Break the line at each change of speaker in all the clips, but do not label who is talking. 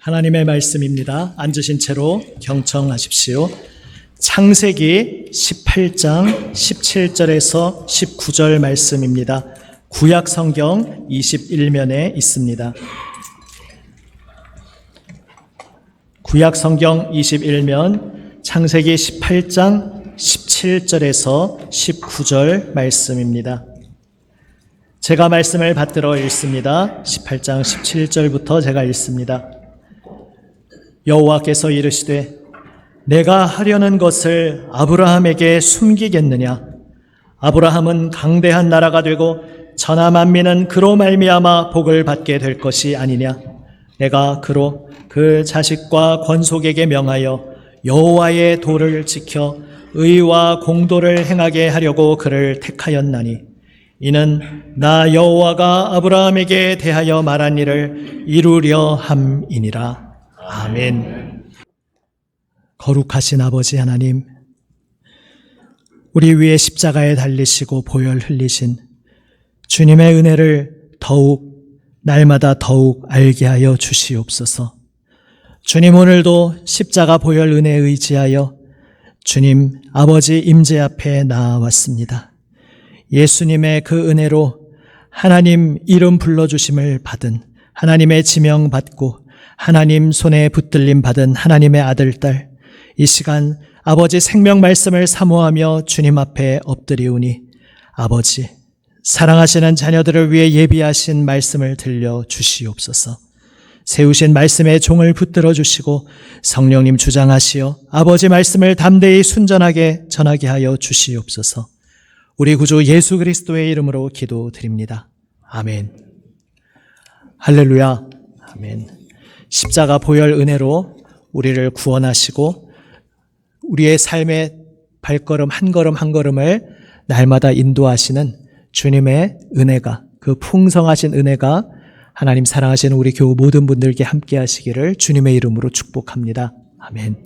하나님의 말씀입니다. 앉으신 채로 경청하십시오. 창세기 18장 17절에서 19절 말씀입니다. 구약 성경 21면에 있습니다. 구약 성경 21면 창세기 18장 17절에서 19절 말씀입니다. 제가 말씀을 받들어 읽습니다. 18장 17절부터 제가 읽습니다. 여호와께서 이르시되 내가 하려는 것을 아브라함에게 숨기겠느냐? 아브라함은 강대한 나라가 되고 천하 만민은 그로 말미암아 복을 받게 될 것이 아니냐? 내가 그로 그 자식과 권속에게 명하여 여호와의 도를 지켜 의와 공도를 행하게 하려고 그를 택하였나니 이는 나 여호와가 아브라함에게 대하여 말한 일을 이루려 함이니라. 아멘. 거룩하신 아버지 하나님, 우리 위에 십자가에 달리시고 보혈 흘리신 주님의 은혜를 날마다 더욱 알게 하여 주시옵소서. 주님, 오늘도 십자가 보혈 은혜에 의지하여 주님 아버지 임재 앞에 나아왔습니다. 예수님의 그 은혜로 하나님 이름 불러주심을 받은, 하나님의 지명 받고 하나님 손에 붙들림 받은 하나님의 아들, 딸, 이 시간 아버지 생명 말씀을 사모하며 주님 앞에 엎드리오니 아버지, 사랑하시는 자녀들을 위해 예비하신 말씀을 들려 주시옵소서. 세우신 말씀에 종을 붙들어 주시고 성령님 주장하시어 아버지 말씀을 담대히 순전하게 전하게 하여 주시옵소서. 우리 구주 예수 그리스도의 이름으로 기도드립니다. 아멘. 할렐루야. 아멘. 십자가 보혈 은혜로 우리를 구원하시고 우리의 삶의 발걸음 한 걸음 한 걸음을 날마다 인도하시는 주님의 은혜가, 그 풍성하신 은혜가 하나님 사랑하시는 우리 교우 모든 분들께 함께 하시기를 주님의 이름으로 축복합니다. 아멘.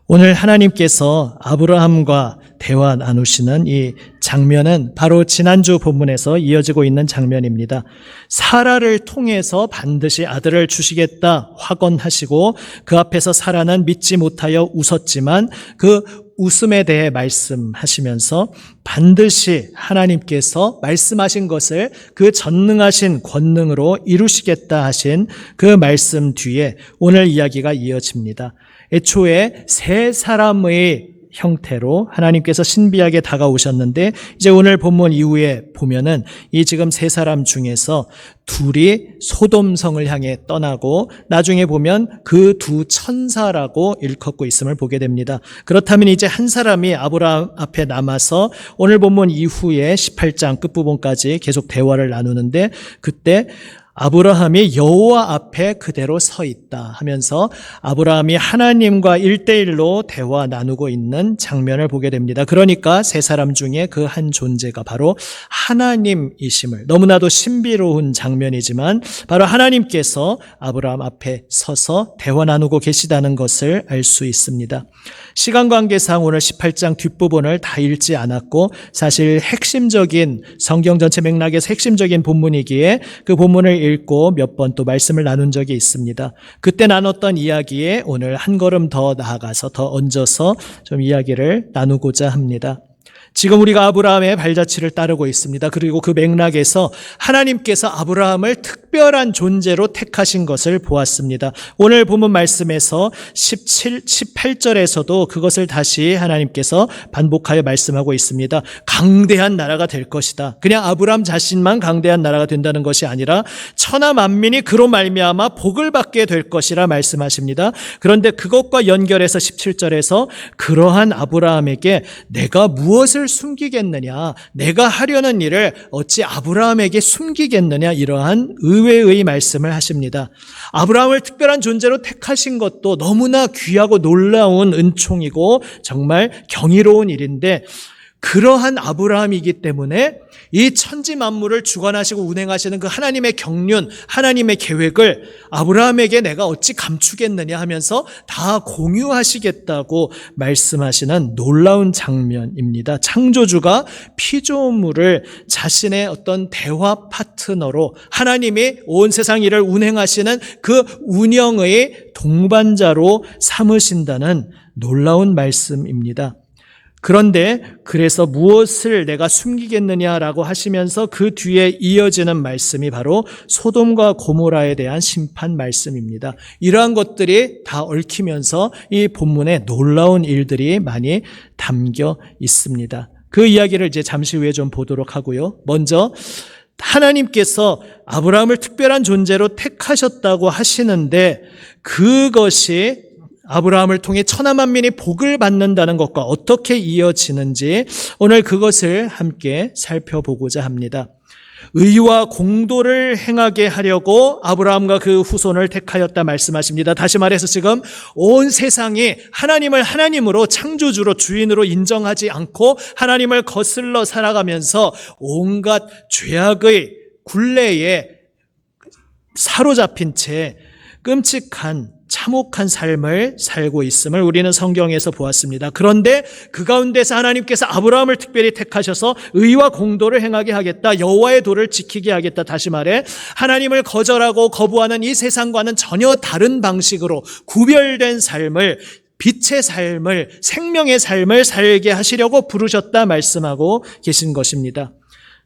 오늘 하나님께서 아브라함과 대화 나누시는 이 장면은 바로 지난주 본문에서 이어지고 있는 장면입니다. 사라를 통해서 반드시 아들을 주시겠다 확언하시고 그 앞에서 사라는 믿지 못하여 웃었지만 그 웃음에 대해 말씀하시면서 반드시 하나님께서 말씀하신 것을 그 전능하신 권능으로 이루시겠다 하신 그 말씀 뒤에 오늘 이야기가 이어집니다. 애초에 세 사람의 형태로 하나님께서 신비하게 다가오셨는데 이제 오늘 본문 이후에 보면은 이 지금 세 사람 중에서 둘이 소돔성을 향해 떠나고 나중에 보면 그 두 천사라고 일컫고 있음을 보게 됩니다. 그렇다면 이제 한 사람이 아브라함 앞에 남아서 오늘 본문 이후에 18장 끝부분까지 계속 대화를 나누는데 그때 아브라함이 여호와 앞에 그대로 서 있다 하면서 아브라함이 하나님과 1대1로 대화 나누고 있는 장면을 보게 됩니다. 그러니까 세 사람 중에 그 한 존재가 바로 하나님이심을, 너무나도 신비로운 장면이지만 바로 하나님께서 아브라함 앞에 서서 대화 나누고 계시다는 것을 알 수 있습니다. 시간 관계상 오늘 18장 뒷부분을 다 읽지 않았고 사실 핵심적인 성경 전체 맥락에서 핵심적인 본문이기에 그 본문을 읽고 몇 번 또 말씀을 나눈 적이 있습니다. 그때 나눴던 이야기에 오늘 한 걸음 더 나아가서 더 얹어서 좀 이야기를 나누고자 합니다. 지금 우리가 아브라함의 발자취를 따르고 있습니다. 그리고 그 맥락에서 하나님께서 아브라함을 특별한 존재로 택하신 것을 보았습니다. 오늘 본문 말씀에서 18절에서도 그것을 다시 하나님께서 반복하여 말씀하고 있습니다. 강대한 나라가 될 것이다. 그냥 아브라함 자신만 강대한 나라가 된다는 것이 아니라 천하 만민이 그로 말미암아 복을 받게 될 것이라 말씀하십니다. 그런데 그것과 연결해서 17절에서 그러한 아브라함에게 내가 무엇을 숨기겠느냐, 내가 하려는 일을 어찌 아브라함에게 숨기겠느냐, 이러한 의외의 말씀을 하십니다. 아브라함을 특별한 존재로 택하신 것도 너무나 귀하고 놀라운 은총이고 정말 경이로운 일인데 그러한 아브라함이기 때문에 이 천지 만물을 주관하시고 운행하시는 그 하나님의 경륜, 하나님의 계획을 아브라함에게 내가 어찌 감추겠느냐 하면서 다 공유하시겠다고 말씀하시는 놀라운 장면입니다. 창조주가 피조물을 자신의 어떤 대화 파트너로 하나님이 온 세상 일을 운행하시는 그 운영의 동반자로 삼으신다는 놀라운 말씀입니다. 그런데 그래서 무엇을 내가 숨기겠느냐라고 하시면서 그 뒤에 이어지는 말씀이 바로 소돔과 고모라에 대한 심판 말씀입니다. 이러한 것들이 다 얽히면서 이 본문에 놀라운 일들이 많이 담겨 있습니다. 그 이야기를 이제 잠시 후에 좀 보도록 하고요. 먼저 하나님께서 아브라함을 특별한 존재로 택하셨다고 하시는데 그것이 아브라함을 통해 천하 만민이 복을 받는다는 것과 어떻게 이어지는지 오늘 그것을 함께 살펴보고자 합니다. 의와 공도를 행하게 하려고 아브라함과 그 후손을 택하였다 말씀하십니다. 다시 말해서 지금 온 세상이 하나님을 하나님으로 창조주로 주인으로 인정하지 않고 하나님을 거슬러 살아가면서 온갖 죄악의 굴레에 사로잡힌 채 끔찍한 참혹한 삶을 살고 있음을 우리는 성경에서 보았습니다. 그런데 그 가운데서 하나님께서 아브라함을 특별히 택하셔서 의와 공도를 행하게 하겠다. 여호와의 도를 지키게 하겠다. 다시 말해 하나님을 거절하고 거부하는 이 세상과는 전혀 다른 방식으로 구별된 삶을, 빛의 삶을, 생명의 삶을 살게 하시려고 부르셨다 말씀하고 계신 것입니다.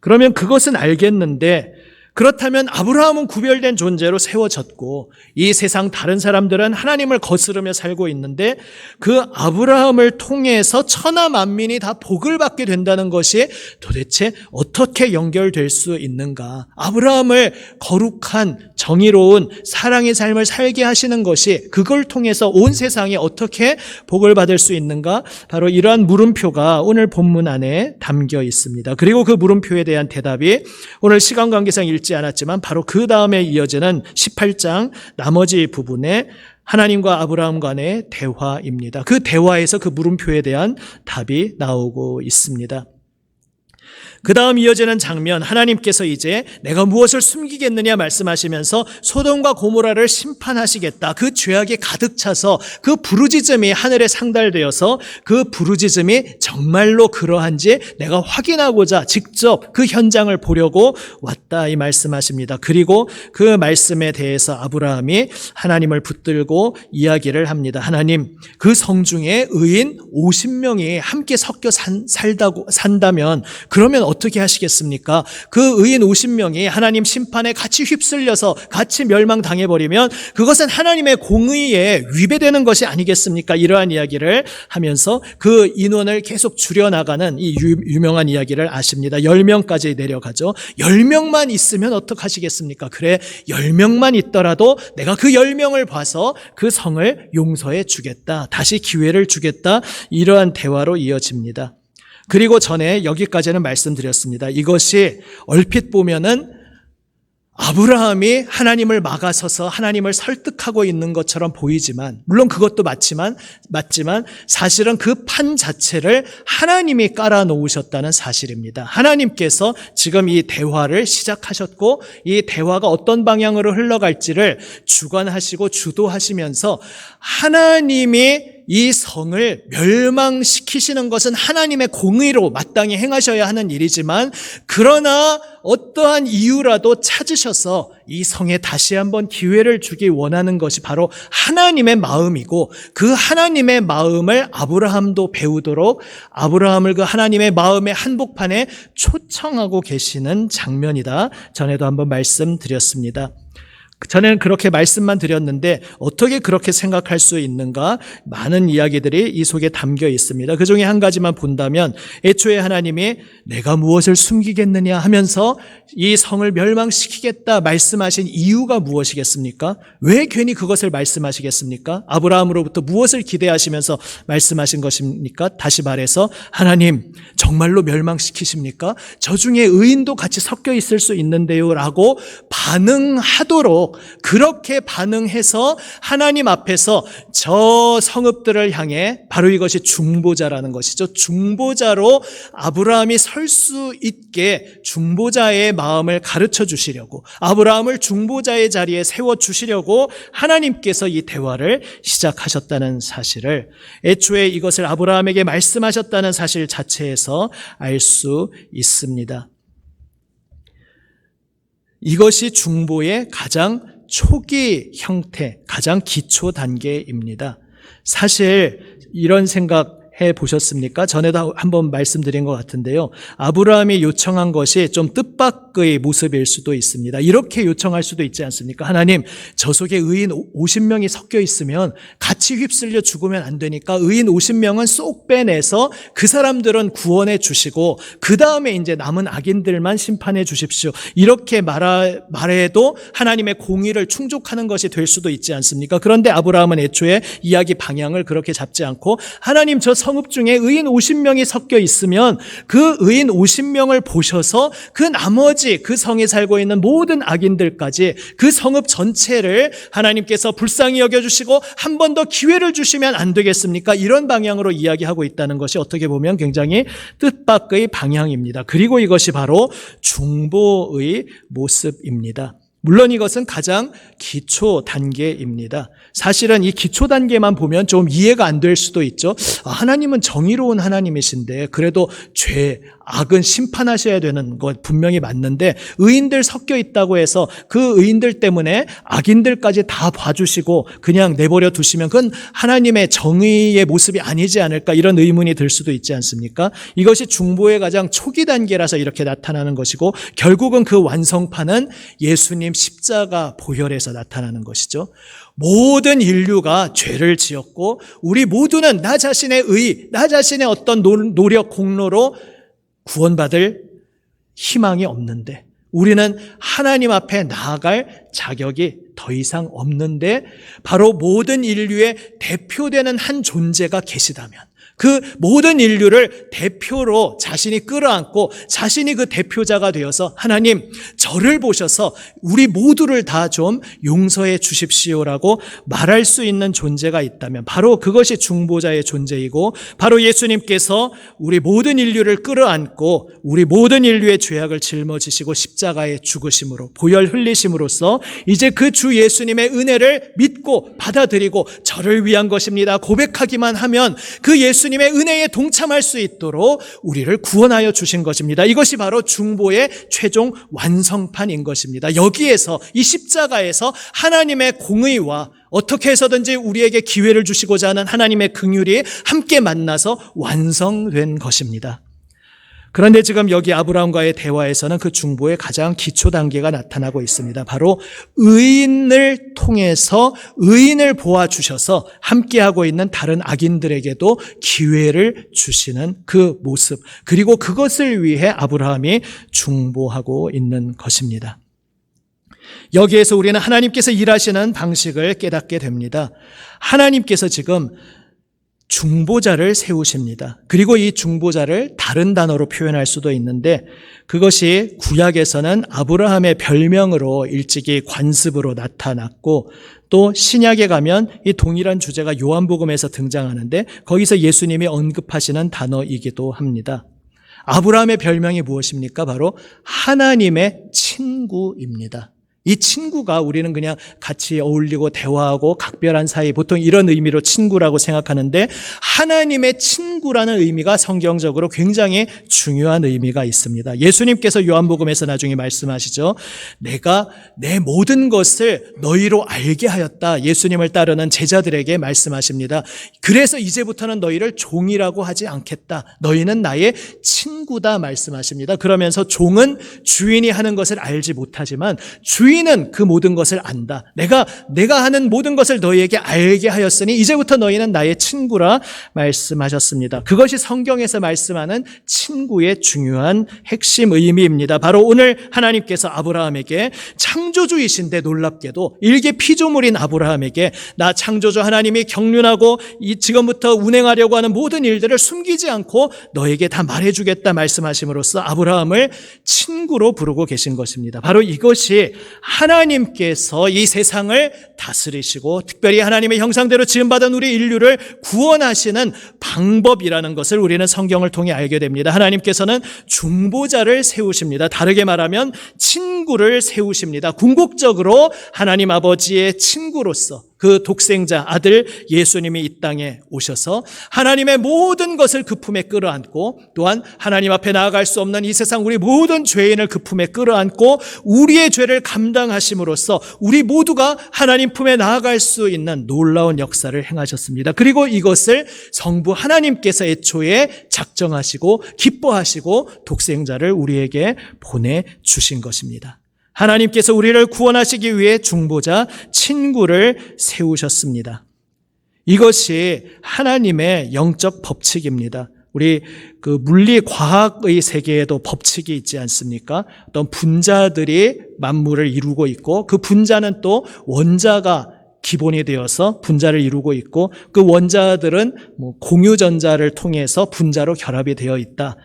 그러면 그것은 알겠는데 그렇다면 아브라함은 구별된 존재로 세워졌고 이 세상 다른 사람들은 하나님을 거스르며 살고 있는데 그 아브라함을 통해서 천하 만민이 다 복을 받게 된다는 것이 도대체 어떻게 연결될 수 있는가? 아브라함을 거룩한 정의로운 사랑의 삶을 살게 하시는 것이 그걸 통해서 온 세상이 어떻게 복을 받을 수 있는가? 바로 이러한 물음표가 오늘 본문 안에 담겨 있습니다. 그리고 그 물음표에 대한 대답이 오늘 시간 관계상 읽지 않았지만 바로 그 다음에 이어지는 18장 나머지 부분에 하나님과 아브라함 간의 대화입니다. 그 대화에서 그 물음표에 대한 답이 나오고 있습니다. 그 다음 이어지는 장면, 하나님께서 이제 내가 무엇을 숨기겠느냐 말씀하시면서 소돔과 고모라를 심판하시겠다. 그 죄악이 가득 차서 그 부르짖음이 하늘에 상달되어서 그 부르짖음이 정말로 그러한지 내가 확인하고자 직접 그 현장을 보려고 왔다 이 말씀하십니다. 그리고 그 말씀에 대해서 아브라함이 하나님을 붙들고 이야기를 합니다. 하나님, 그 성중에 의인 50명이 함께 섞여 산다면 그러면 어떻게 하시겠습니까? 그 의인 50명이 하나님 심판에 같이 휩쓸려서 같이 멸망당해버리면 그것은 하나님의 공의에 위배되는 것이 아니겠습니까? 이러한 이야기를 하면서 그 인원을 계속 줄여나가는 이 유명한 이야기를 아십니다. 10명까지 내려가죠. 10명만 있으면 어떡하시겠습니까? 그래, 10명만 있더라도 내가 그 10명을 봐서 그 성을 용서해 주겠다. 다시 기회를 주겠다. 이러한 대화로 이어집니다. 그리고 전에 여기까지는 말씀드렸습니다. 이것이 얼핏 보면은 아브라함이 하나님을 막아서서 하나님을 설득하고 있는 것처럼 보이지만, 물론 그것도 맞지만 사실은 그 판 자체를 하나님이 깔아놓으셨다는 사실입니다. 하나님께서 지금 이 대화를 시작하셨고 이 대화가 어떤 방향으로 흘러갈지를 주관하시고 주도하시면서 하나님이 이 성을 멸망시키시는 것은 하나님의 공의로 마땅히 행하셔야 하는 일이지만 그러나 어떠한 이유라도 찾으셔서 이 성에 다시 한번 기회를 주기 원하는 것이 바로 하나님의 마음이고 그 하나님의 마음을 아브라함도 배우도록 아브라함을 그 하나님의 마음의 한복판에 초청하고 계시는 장면이다. 전에도 한번 말씀드렸습니다. 전에는 그렇게 말씀만 드렸는데 어떻게 그렇게 생각할 수 있는가? 많은 이야기들이 이 속에 담겨 있습니다. 그 중에 한 가지만 본다면 애초에 하나님이 내가 무엇을 숨기겠느냐 하면서 이 성을 멸망시키겠다 말씀하신 이유가 무엇이겠습니까? 왜 괜히 그것을 말씀하시겠습니까? 아브라함으로부터 무엇을 기대하시면서 말씀하신 것입니까? 다시 말해서 하나님 정말로 멸망시키십니까? 저 중에 의인도 같이 섞여 있을 수 있는데요 라고 반응하도록 있도록 그렇게 반응해서 하나님 앞에서 저 성읍들을 향해 바로 이것이 중보자라는 것이죠. 중보자로 아브라함이 설 수 있게 중보자의 마음을 가르쳐 주시려고, 아브라함을 중보자의 자리에 세워 주시려고 하나님께서 이 대화를 시작하셨다는 사실을, 애초에 이것을 아브라함에게 말씀하셨다는 사실 자체에서 알 수 있습니다. 이것이 중보의 가장 초기 형태, 가장 기초 단계입니다. 사실 이런 생각 해보셨습니까? 전에도 한번 말씀드린 것 같은데요. 아브라함이 요청한 것이 좀 뜻밖의 모습일 수도 있습니다. 이렇게 요청할 수도 있지 않습니까? 하나님, 저 속에 의인 50명이 섞여 있으면 같이 휩쓸려 죽으면 안 되니까 의인 50명은 쏙 빼내서 그 사람들은 구원해 주시고 그 다음에 이제 남은 악인들만 심판해 주십시오. 이렇게 말해도 하나님의 공의를 충족하는 것이 될 수도 있지 않습니까? 그런데 아브라함은 애초에 이야기 방향을 그렇게 잡지 않고, 하나님, 저 성읍 중에 의인 50명이 섞여 있으면 그 의인 50명을 보셔서 그 나머지 그 성에 살고 있는 모든 악인들까지 그 성읍 전체를 하나님께서 불쌍히 여겨주시고 한 번 더 기회를 주시면 안 되겠습니까? 이런 방향으로 이야기하고 있다는 것이 어떻게 보면 굉장히 뜻밖의 방향입니다. 그리고 이것이 바로 중보의 모습입니다. 물론 이것은 가장 기초 단계입니다. 사실은 이 기초 단계만 보면 좀 이해가 안 될 수도 있죠. 하나님은 정의로운 하나님이신데 그래도 죄, 악은 심판하셔야 되는 것 분명히 맞는데 의인들 섞여 있다고 해서 그 의인들 때문에 악인들까지 다 봐주시고 그냥 내버려 두시면 그건 하나님의 정의의 모습이 아니지 않을까, 이런 의문이 들 수도 있지 않습니까? 이것이 중보의 가장 초기 단계라서 이렇게 나타나는 것이고, 결국은 그 완성판은 예수님 십자가 보혈에서 나타나는 것이죠. 모든 인류가 죄를 지었고 우리 모두는 나 자신의 의, 나 자신의 어떤 노력, 공로로 구원받을 희망이 없는데, 우리는 하나님 앞에 나아갈 자격이 더 이상 없는데 바로 모든 인류의 대표되는 한 존재가 계시다면, 그 모든 인류를 대표로 자신이 끌어안고 자신이 그 대표자가 되어서 하나님, 저를 보셔서 우리 모두를 다 좀 용서해 주십시오라고 말할 수 있는 존재가 있다면 바로 그것이 중보자의 존재이고, 바로 예수님께서 우리 모든 인류를 끌어안고 우리 모든 인류의 죄악을 짊어지시고 십자가에 죽으심으로 보혈 흘리심으로써 이제 그 주 예수님의 은혜를 믿고 받아들이고 저를 위한 것입니다 고백하기만 하면 그 예수님의 은혜에 동참할 수 있도록 우리를 구원하여 주신 것입니다. 이것이 바로 중보의 최종 완성판인 것입니다. 여기에서, 이 십자가에서 하나님의 공의와 어떻게 해서든지 우리에게 기회를 주시고자 하는 하나님의 긍휼이 함께 만나서 완성된 것입니다. 그런데 지금 여기 아브라함과의 대화에서는 그 중보의 가장 기초 단계가 나타나고 있습니다. 바로 의인을 통해서 의인을 보아주셔서 함께하고 있는 다른 악인들에게도 기회를 주시는 그 모습, 그리고 그것을 위해 아브라함이 중보하고 있는 것입니다. 여기에서 우리는 하나님께서 일하시는 방식을 깨닫게 됩니다. 하나님께서 지금 중보자를 세우십니다. 그리고 이 중보자를 다른 단어로 표현할 수도 있는데, 그것이 구약에서는 아브라함의 별명으로 일찍이 관습으로 나타났고, 또 신약에 가면 이 동일한 주제가 요한복음에서 등장하는데 거기서 예수님이 언급하시는 단어이기도 합니다. 아브라함의 별명이 무엇입니까? 바로 하나님의 친구입니다. 이 친구가, 우리는 그냥 같이 어울리고 대화하고 각별한 사이, 보통 이런 의미로 친구라고 생각하는데, 하나님의 친구라는 의미가 성경적으로 굉장히 중요한 의미가 있습니다. 예수님께서 요한복음에서 나중에 말씀하시죠. 내가 내 모든 것을 너희로 알게 하였다. 예수님을 따르는 제자들에게 말씀하십니다. 그래서 이제부터는 너희를 종이라고 하지 않겠다. 너희는 나의 친구다 말씀하십니다. 그러면서 종은 주인이 하는 것을 알지 못하지만 주인은 그 모든 것을 안다. 내가 하는 모든 것을 너희에게 알게 하였으니 이제부터 너희는 나의 친구라 말씀하셨습니다. 그것이 성경에서 말씀하는 친구의 중요한 핵심 의미입니다. 바로 오늘 하나님께서 아브라함에게, 창조주이신데 놀랍게도 일개 피조물인 아브라함에게 나 창조주 하나님이 경륜하고 지금부터 운행하려고 하는 모든 일들을 숨기지 않고 너에게 다 말해주겠다 말씀하심으로써 아브라함을 친구로 부르고 계신 것입니다. 바로 이것이 하나님께서 이 세상을 다스리시고 특별히 하나님의 형상대로 지음받은 우리 인류를 구원하시는 방법이라는 것을 우리는 성경을 통해 알게 됩니다. 하나님께서는 중보자를 세우십니다. 다르게 말하면 친구를 세우십니다. 궁극적으로 하나님 아버지의 친구로서 그 독생자 아들 예수님이 이 땅에 오셔서 하나님의 모든 것을 그 품에 끌어안고 또한 하나님 앞에 나아갈 수 없는 이 세상 우리 모든 죄인을 그 품에 끌어안고 우리의 죄를 감당하심으로써 우리 모두가 하나님 품에 나아갈 수 있는 놀라운 역사를 행하셨습니다. 그리고 이것을 성부 하나님께서 애초에 작정하시고 기뻐하시고 독생자를 우리에게 보내주신 것입니다. 하나님께서 우리를 구원하시기 위해 중보자, 친구를 세우셨습니다. 이것이 하나님의 영적 법칙입니다. 우리 그 물리 과학의 세계에도 법칙이 있지 않습니까? 어떤 분자들이 만물을 이루고 있고 그 분자는 또 원자가 기본이 되어서 분자를 이루고 있고 그 원자들은 공유전자를 통해서 분자로 결합이 되어 있다.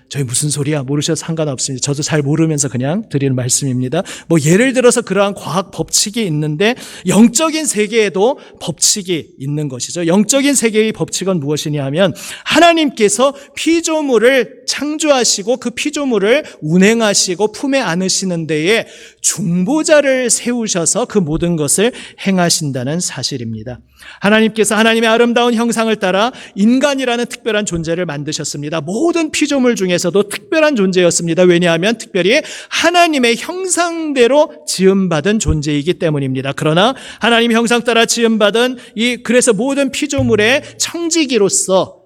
저희 무슨 소리야 모르셔도 상관없습니다. 저도 잘 모르면서 그냥 드리는 말씀입니다. 예를 들어서 그러한 과학 법칙이 있는데 영적인 세계에도 법칙이 있는 것이죠. 영적인 세계의 법칙은 무엇이냐 하면 하나님께서 피조물을 창조하시고 그 피조물을 운행하시고 품에 안으시는 데에 중보자를 세우셔서 그 모든 것을 행하신다는 사실입니다. 하나님께서 하나님의 아름다운 형상을 따라 인간이라는 특별한 존재를 만드셨습니다. 모든 피조물 중에서도 특별한 존재였습니다. 왜냐하면 특별히 하나님의 형상대로 지음받은 존재이기 때문입니다. 그러나 하나님 형상 따라 지음받은 그래서 모든 피조물의 청지기로서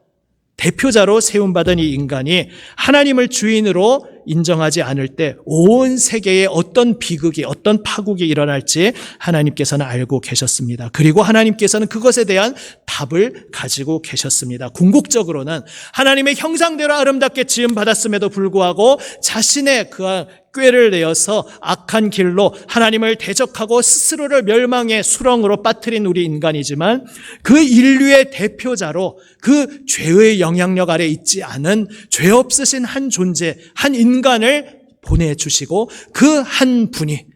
대표자로 세움받은 이 인간이 하나님을 주인으로 인정하지 않을 때 온 세계에 어떤 비극이 어떤 파국이 일어날지 하나님께서는 알고 계셨습니다. 그리고 하나님께서는 그것에 대한 답을 가지고 계셨습니다. 궁극적으로는 하나님의 형상대로 아름답게 지음받았음에도 불구하고 자신의 그 꾀를 내어서 악한 길로 하나님을 대적하고 스스로를 멸망의 수렁으로 빠뜨린 우리 인간이지만 그 인류의 대표자로 그 죄의 영향력 아래 있지 않은 죄 없으신 한 존재, 한 인간을 보내주시고 그 한 분이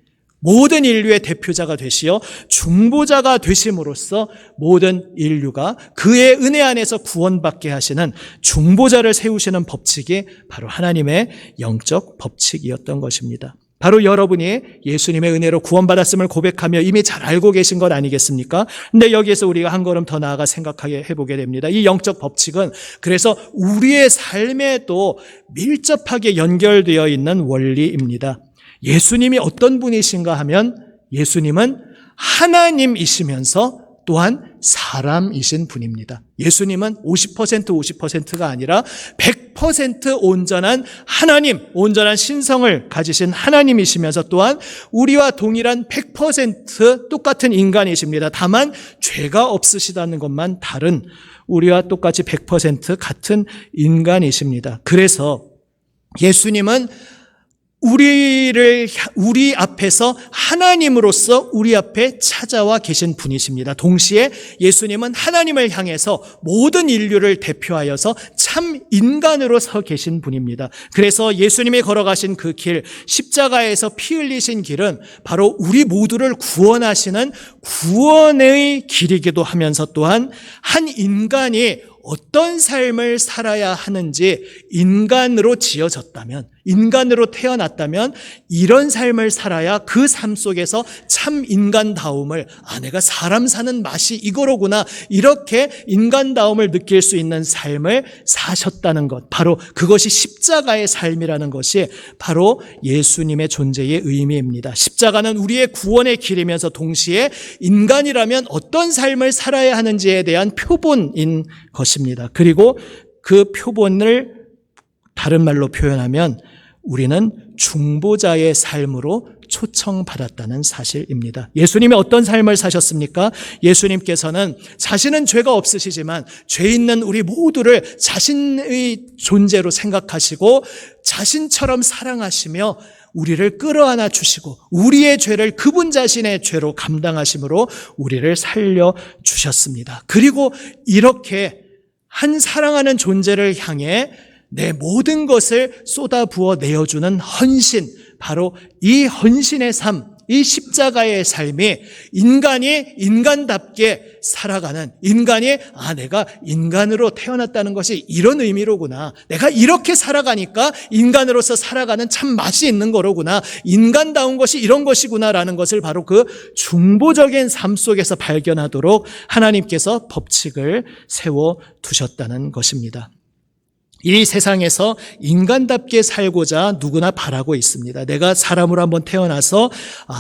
모든 인류의 대표자가 되시어 중보자가 되심으로써 모든 인류가 그의 은혜 안에서 구원받게 하시는 중보자를 세우시는 법칙이 바로 하나님의 영적 법칙이었던 것입니다. 바로 여러분이 예수님의 은혜로 구원받았음을 고백하며 이미 잘 알고 계신 것 아니겠습니까? 근데 여기에서 우리가 한 걸음 더 나아가 생각하게 해보게 됩니다. 이 영적 법칙은 그래서 우리의 삶에도 밀접하게 연결되어 있는 원리입니다. 예수님이 어떤 분이신가 하면 예수님은 하나님이시면서 또한 사람이신 분입니다. 예수님은 50%가 아니라 100% 온전한 하나님, 온전한 신성을 가지신 하나님이시면서 또한 우리와 동일한 100% 똑같은 인간이십니다. 다만 죄가 없으시다는 것만 다른 우리와 똑같이 100% 같은 인간이십니다. 그래서 예수님은 우리 앞에서 하나님으로서 우리 앞에 찾아와 계신 분이십니다. 동시에 예수님은 하나님을 향해서 모든 인류를 대표하여서 참 인간으로 서 계신 분입니다. 그래서 예수님이 걸어가신 그 길, 십자가에서 피 흘리신 길은 바로 우리 모두를 구원하시는 구원의 길이기도 하면서 또한 한 인간이 어떤 삶을 살아야 하는지 인간으로 지어졌다면, 인간으로 태어났다면 이런 삶을 살아야 그 삶 속에서 참 인간다움을 내가 사람 사는 맛이 이거로구나 이렇게 인간다움을 느낄 수 있는 삶을 사셨다는 것, 바로 그것이 십자가의 삶이라는 것이 바로 예수님의 존재의 의미입니다. 십자가는 우리의 구원의 길이면서 동시에 인간이라면 어떤 삶을 살아야 하는지에 대한 표본인 것입니다. 그리고 그 표본을 다른 말로 표현하면 우리는 중보자의 삶으로 초청받았다는 사실입니다. 예수님이 어떤 삶을 사셨습니까? 예수님께서는 자신은 죄가 없으시지만 죄 있는 우리 모두를 자신의 존재로 생각하시고 자신처럼 사랑하시며 우리를 끌어안아 주시고 우리의 죄를 그분 자신의 죄로 감당하심으로 우리를 살려주셨습니다. 그리고 이렇게 한 사랑하는 존재를 향해 내 모든 것을 쏟아부어 내어주는 헌신, 바로 이 헌신의 삶, 이 십자가의 삶이 인간이 인간답게 살아가는, 인간이 내가 인간으로 태어났다는 것이 이런 의미로구나, 내가 이렇게 살아가니까 인간으로서 살아가는 참 맛이 있는 거로구나, 인간다운 것이 이런 것이구나라는 것을 바로 그 중보적인 삶 속에서 발견하도록 하나님께서 법칙을 세워두셨다는 것입니다. 이 세상에서 인간답게 살고자 누구나 바라고 있습니다. 내가 사람으로 한번 태어나서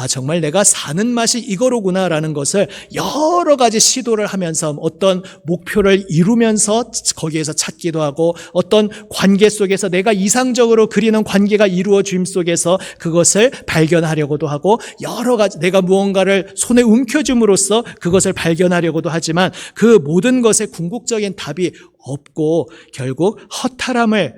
정말 내가 사는 맛이 이거로구나라는 것을 여러 가지 시도를 하면서 어떤 목표를 이루면서 거기에서 찾기도 하고, 어떤 관계 속에서 내가 이상적으로 그리는 관계가 이루어짐 속에서 그것을 발견하려고도 하고, 여러 가지 내가 무언가를 손에 움켜줌으로써 그것을 발견하려고도 하지만 그 모든 것의 궁극적인 답이 없고 결국 허탈함을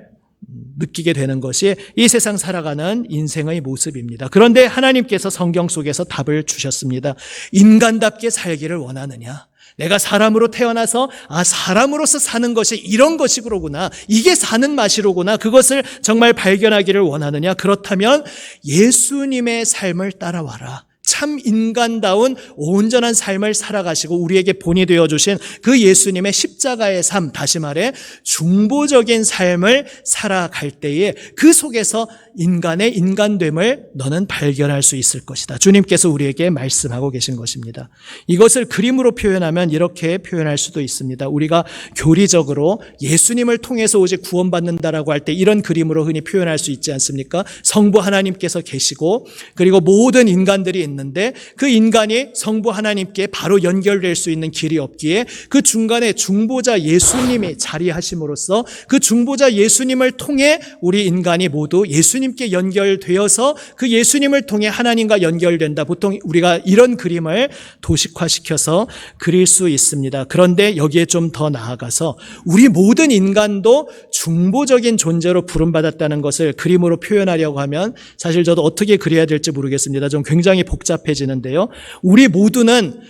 느끼게 되는 것이 이 세상 살아가는 인생의 모습입니다. 그런데 하나님께서 성경 속에서 답을 주셨습니다. 인간답게 살기를 원하느냐? 내가 사람으로 태어나서 사람으로서 사는 것이 이런 것이구나, 이게 사는 맛이로구나, 그것을 정말 발견하기를 원하느냐? 그렇다면 예수님의 삶을 따라와라. 참 인간다운 온전한 삶을 살아가시고 우리에게 본이 되어주신 그 예수님의 십자가의 삶, 다시 말해 중보적인 삶을 살아갈 때에 그 속에서 인간의 인간됨을 너는 발견할 수 있을 것이다. 주님께서 우리에게 말씀하고 계신 것입니다. 이것을 그림으로 표현하면 이렇게 표현할 수도 있습니다. 우리가 교리적으로 예수님을 통해서 오직 구원받는다라고 할 때 이런 그림으로 흔히 표현할 수 있지 않습니까? 성부 하나님께서 계시고 그리고 모든 인간들이 있는데 그 인간이 성부 하나님께 바로 연결될 수 있는 길이 없기에 그 중간에 중보자 예수님이 자리하심으로써 그 중보자 예수님을 통해 우리 인간이 모두 예수님께 연결되어서 그 예수님을 통해 하나님과 연결된다. 보통 우리가 이런 그림을 도식화시켜서 그릴 수 있습니다. 그런데 여기에 좀 더 나아가서 우리 모든 인간도 중보적인 존재로 부름받았다는 것을 그림으로 표현하려고 하면 사실 저도 어떻게 그려야 될지 모르겠습니다. 좀 굉장히 복잡해지는데요. 우리 모두는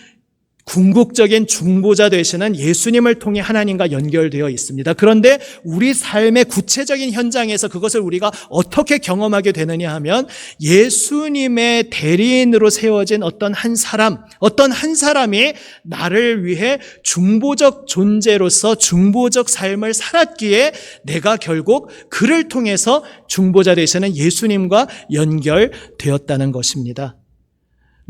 궁극적인 중보자 되시는 예수님을 통해 하나님과 연결되어 있습니다. 그런데 우리 삶의 구체적인 현장에서 그것을 우리가 어떻게 경험하게 되느냐 하면 예수님의 대리인으로 세워진 어떤 한 사람이 나를 위해 중보적 존재로서 중보적 삶을 살았기에 내가 결국 그를 통해서 중보자 되시는 예수님과 연결되었다는 것입니다.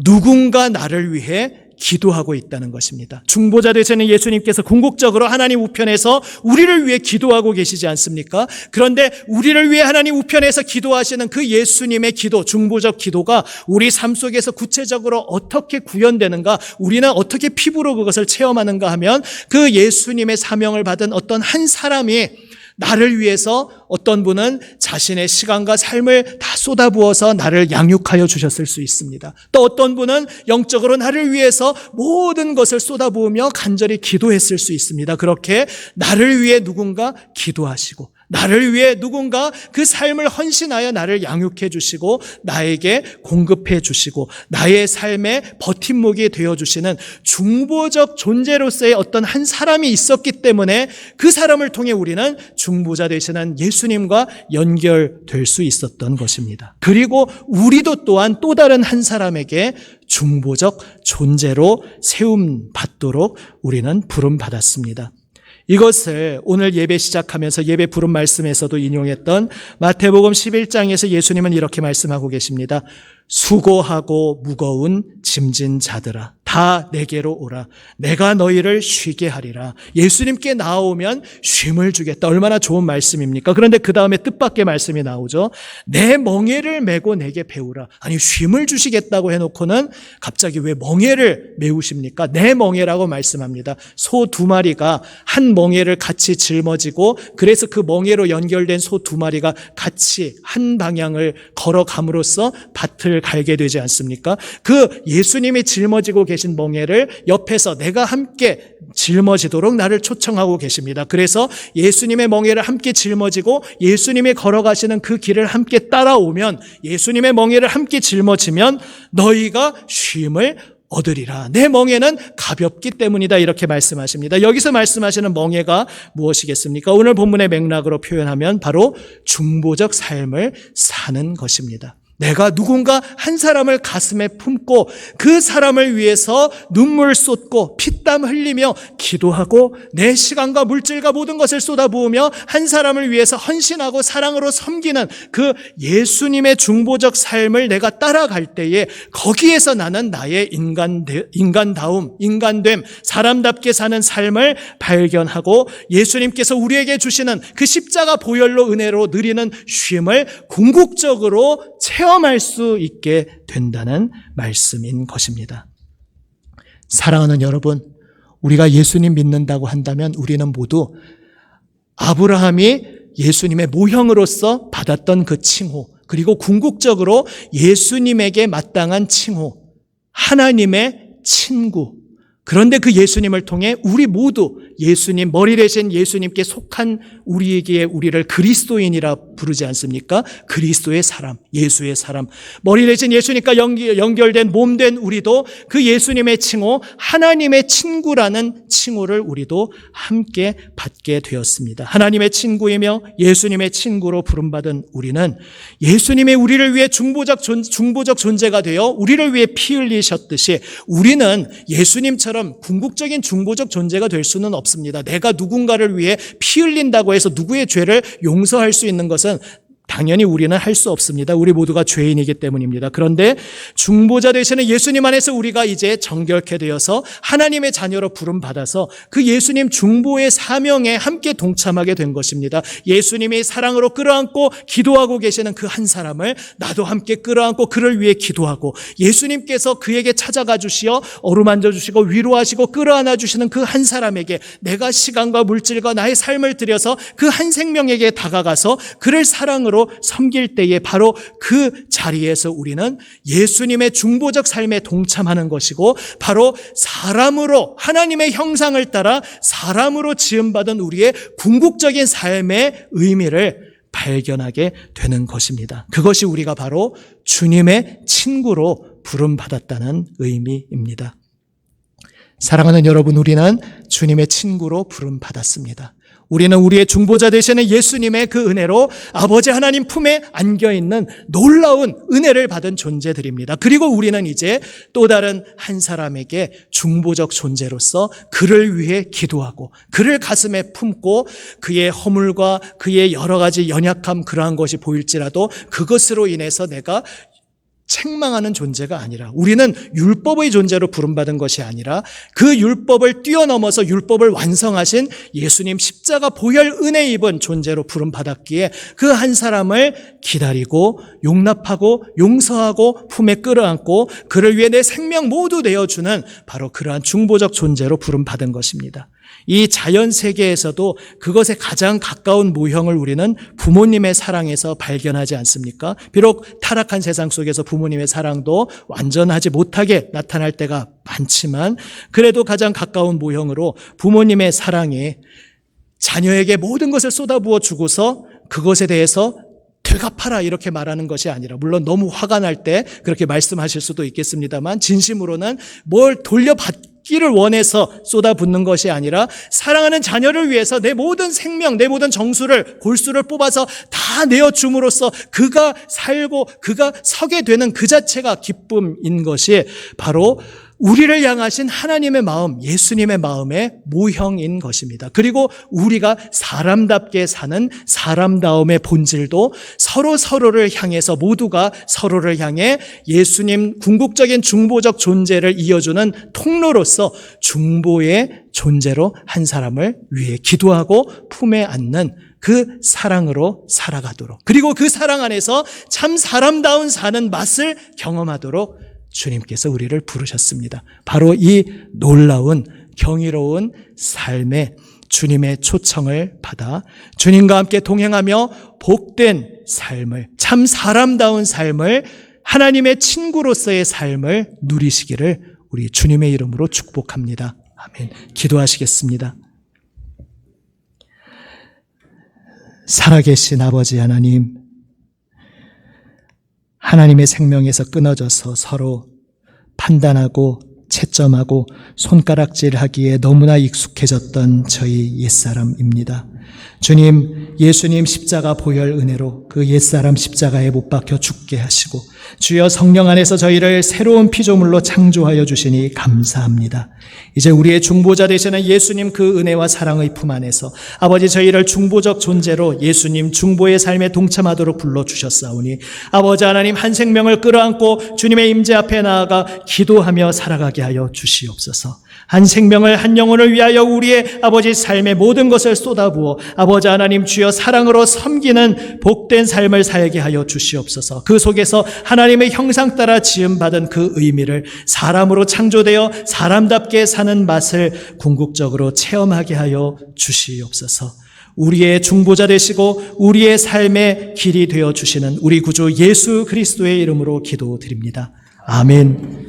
누군가 나를 위해 기도하고 있다는 것입니다. 중보자 되시는 예수님께서 궁극적으로 하나님 우편에서 우리를 위해 기도하고 계시지 않습니까? 그런데 우리를 위해 하나님 우편에서 기도하시는 그 예수님의 기도, 중보적 기도가 우리 삶 속에서 구체적으로 어떻게 구현되는가, 우리는 어떻게 피부로 그것을 체험하는가 하면 그 예수님의 사명을 받은 어떤 한 사람이 나를 위해서 어떤 분은 자신의 시간과 삶을 다 쏟아부어서 나를 양육하여 주셨을 수 있습니다. 또 어떤 분은 영적으로 나를 위해서 모든 것을 쏟아부으며 간절히 기도했을 수 있습니다. 그렇게 나를 위해 누군가 기도하시고 나를 위해 누군가 그 삶을 헌신하여 나를 양육해 주시고 나에게 공급해 주시고 나의 삶의 버팀목이 되어주시는 중보적 존재로서의 어떤 한 사람이 있었기 때문에 그 사람을 통해 우리는 중보자 되시는 예수님과 연결될 수 있었던 것입니다. 그리고 우리도 또한 또 다른 한 사람에게 중보적 존재로 세움받도록 우리는 부름받았습니다. 이것을 오늘 예배 시작하면서 예배 부름 말씀에서도 인용했던 마태복음 11장에서 예수님은 이렇게 말씀하고 계십니다. 수고하고 무거운 짐진 자들아 다 내게로 오라. 내가 너희를 쉬게 하리라. 예수님께 나오면 쉼을 주겠다. 얼마나 좋은 말씀입니까? 그런데 그 다음에 뜻밖의 말씀이 나오죠. 내 멍에를 메고 내게 배우라. 아니 쉼을 주시겠다고 해놓고는 갑자기 왜 멍에를 메우십니까? 내 멍에라고 말씀합니다. 소 2마리가 한 멍에를 같이 짊어지고 그래서 그 멍에로 연결된 소 2마리가 같이 한 방향을 걸어감으로써 밭을 갈게 되지 않습니까? 그 예수님이 짊어지고 계신 멍에를 옆에서 내가 함께 짊어지도록 나를 초청하고 계십니다. 그래서 예수님의 멍에를 함께 짊어지고 예수님이 걸어가시는 그 길을 함께 따라오면 예수님의 멍에를 함께 짊어지면 너희가 쉼을 얻으리라. 내 멍에는 가볍기 때문이다. 이렇게 말씀하십니다. 여기서 말씀하시는 멍에가 무엇이겠습니까? 오늘 본문의 맥락으로 표현하면 바로 중보적 삶을 사는 것입니다. 내가 누군가 한 사람을 가슴에 품고 그 사람을 위해서 눈물 쏟고 피땀 흘리며 기도하고 내 시간과 물질과 모든 것을 쏟아부으며 한 사람을 위해서 헌신하고 사랑으로 섬기는 그 예수님의 중보적 삶을 내가 따라갈 때에 거기에서 나는 나의 인간다움, 인간됨, 사람답게 사는 삶을 발견하고 예수님께서 우리에게 주시는 그 십자가 보혈로 은혜로 누리는 쉼을 궁극적으로 체험할 수 있게 된다는 말씀인 것입니다. 사랑하는 여러분, 우리가 예수님 믿는다고 한다면 우리는 모두 아브라함이 예수님의 모형으로서 받았던 그 칭호, 그리고 궁극적으로 예수님에게 마땅한 칭호, 하나님의 친구, 그런데 그 예수님을 통해 우리 모두 예수님, 머리 대신 예수님께 속한 우리에게 우리를 그리스도인이라 부르지 않습니까? 그리스도의 사람, 예수의 사람, 머리 대신 예수님과 연결된 몸된 우리도 그 예수님의 칭호, 하나님의 친구라는 칭호를 우리도 함께 받게 되었습니다. 하나님의 친구이며 예수님의 친구로 부름받은 우리는 예수님이 우리를 위해 중보적 존재가 되어 우리를 위해 피 흘리셨듯이 우리는 예수님처럼 궁극적인 중보적 존재가 될 수는 없습니다. 내가 누군가를 위해 피 흘린다고 해서 누구의 죄를 용서할 수 있는 것은 당연히 우리는 할 수 없습니다. 우리 모두가 죄인이기 때문입니다. 그런데 중보자 되시는 예수님 안에서 우리가 이제 정결케 되어서 하나님의 자녀로 부름받아서 그 예수님 중보의 사명에 함께 동참하게 된 것입니다. 예수님이 사랑으로 끌어안고 기도하고 계시는 그 한 사람을 나도 함께 끌어안고 그를 위해 기도하고 예수님께서 그에게 찾아가 주시어 어루만져 주시고 위로하시고 끌어안아 주시는 그 한 사람에게 내가 시간과 물질과 나의 삶을 들여서 그 한 생명에게 다가가서 그를 사랑으로 섬길 때에 바로 그 자리에서 우리는 예수님의 중보적 삶에 동참하는 것이고 바로 사람으로 하나님의 형상을 따라 사람으로 지음받은 우리의 궁극적인 삶의 의미를 발견하게 되는 것입니다. 그것이 우리가 바로 주님의 친구로 부름받았다는 의미입니다. 사랑하는 여러분, 우리는 주님의 친구로 부름받았습니다. 우리는 우리의 중보자 되시는 예수님의 그 은혜로 아버지 하나님 품에 안겨있는 놀라운 은혜를 받은 존재들입니다. 그리고 우리는 이제 또 다른 한 사람에게 중보적 존재로서 그를 위해 기도하고 그를 가슴에 품고 그의 허물과 그의 여러 가지 연약함 그러한 것이 보일지라도 그것으로 인해서 내가 책망하는 존재가 아니라 우리는 율법의 존재로 부름받은 것이 아니라 그 율법을 뛰어넘어서 율법을 완성하신 예수님 십자가 보혈 은혜 입은 존재로 부름받았기에 그 한 사람을 기다리고 용납하고 용서하고 품에 끌어안고 그를 위해 내 생명 모두 내어주는 바로 그러한 중보적 존재로 부름받은 것입니다. 이 자연 세계에서도 그것에 가장 가까운 모형을 우리는 부모님의 사랑에서 발견하지 않습니까? 비록 타락한 세상 속에서 부모님의 사랑도 완전하지 못하게 나타날 때가 많지만 그래도 가장 가까운 모형으로 부모님의 사랑이 자녀에게 모든 것을 쏟아부어 주고서 그것에 대해서 되갚아라 이렇게 말하는 것이 아니라 물론 너무 화가 날 때 그렇게 말씀하실 수도 있겠습니다만 진심으로는 뭘 돌려받기를 원해서 쏟아붓는 것이 아니라 사랑하는 자녀를 위해서 내 모든 생명, 내 모든 정수를 골수를 뽑아서 다 내어줌으로써 그가 살고 그가 서게 되는 그 자체가 기쁨인 것이 바로 우리를 향하신 하나님의 마음, 예수님의 마음의 모형인 것입니다. 그리고 우리가 사람답게 사는 사람다움의 본질도 서로를 향해서 모두가 서로를 향해 예수님 궁극적인 중보적 존재를 이어주는 통로로서 중보의 존재로 한 사람을 위해 기도하고 품에 안는 그 사랑으로 살아가도록 그리고 그 사랑 안에서 참 사람다운 사는 맛을 경험하도록 주님께서 우리를 부르셨습니다. 바로 이 놀라운 경이로운 삶에 주님의 초청을 받아 주님과 함께 동행하며 복된 삶을, 참 사람다운 삶을, 하나님의 친구로서의 삶을 누리시기를 우리 주님의 이름으로 축복합니다. 아멘. 기도하시겠습니다. 살아계신 아버지 하나님, 하나님의 생명에서 끊어져서 서로 판단하고 채점하고 손가락질하기에 너무나 익숙해졌던 저희 옛사람입니다. 주님, 예수님 십자가 보혈 은혜로 그 옛사람 십자가에 못 박혀 죽게 하시고 주여 성령 안에서 저희를 새로운 피조물로 창조하여 주시니 감사합니다. 이제 우리의 중보자 되시는 예수님 그 은혜와 사랑의 품 안에서 아버지 저희를 중보적 존재로 예수님 중보의 삶에 동참하도록 불러주셨사오니 아버지 하나님 한 생명을 끌어안고 주님의 임재 앞에 나아가 기도하며 살아가게 하여 주시옵소서. 한 생명을 한 영혼을 위하여 우리의 아버지 삶의 모든 것을 쏟아부어 아버지 하나님 주여 사랑으로 섬기는 복된 삶을 살게 하여 주시옵소서. 그 속에서 하나님의 형상 따라 지음받은 그 의미를 사람으로 창조되어 사람답게 사는 맛을 궁극적으로 체험하게 하여 주시옵소서. 우리의 중보자 되시고 우리의 삶의 길이 되어 주시는 우리 구주 예수 그리스도의 이름으로 기도드립니다. 아멘.